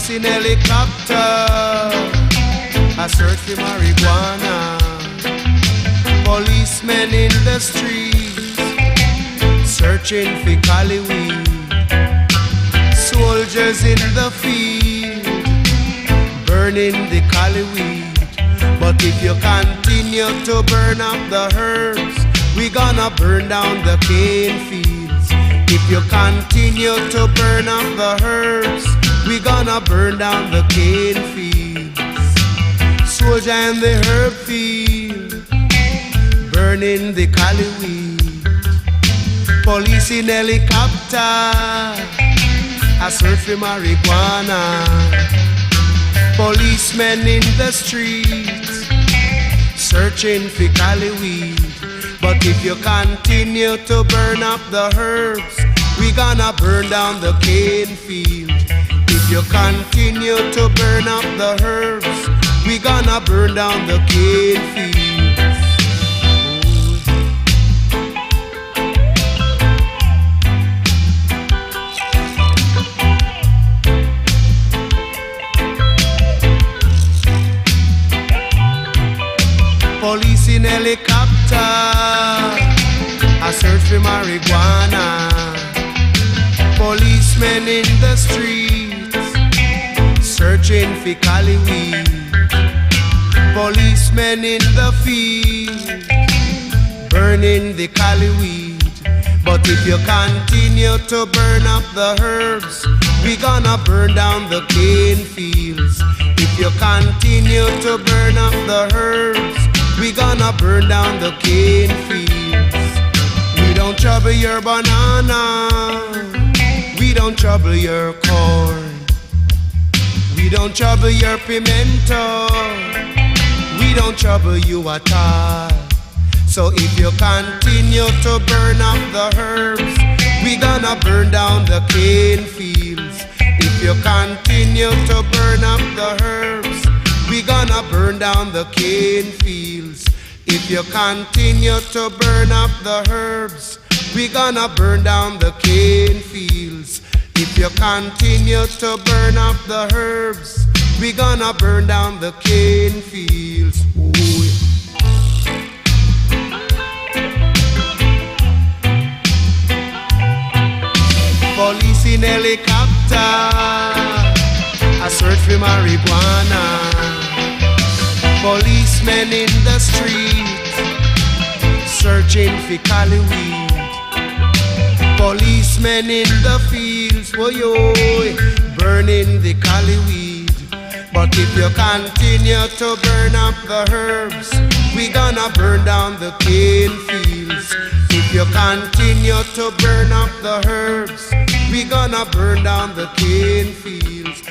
Police in helicopter, a search for marijuana. Policemen in the streets, searching for cali weed. Soldiers in the field, burning the cali weed. But if you continue to burn up the herbs, we gonna burn down the cane fields. If you continue to burn up the herbs, we gonna burn down the cane fields. Soldier in the herb field, burning the cali weed. Police in helicopter, a search for marijuana. Policemen in the streets, searching for cali weed. But if you continue to burn up the herbs, we gonna burn down the cane field. If you continue to burn up the herbs, we gonna burn down the cane fields. Police in helicopter, a search for marijuana. Policemen in the streets, searching for cali weed. Policemen in the field, burning the cali weed. But if you continue to burn up the herbs, we gonna burn down the cane fields. If you continue to burn up the herbs, we gonna burn down the cane fields. We don't trouble your banana, we don't trouble your corn. We don't trouble your pimento, we don't trouble you at all. So if you continue to burn up the herbs, we gonna burn down the cane fields. If you continue to burn up the herbs, we gonna burn down the cane fields. If you continue to burn up the herbs, we gonna burn down the cane fields. If you continue to burn up the herbs, we gonna burn down the cane fields. Ooh, yeah. Police in helicopter, a search for marijuana. Policemen in the streets, searching for cali weed. Policemen in the fields, oh yo, burning the cali weed. But if you continue to burn up the herbs, we gonna burn down the cane fields. If you continue to burn up the herbs, we gonna burn down the cane fields.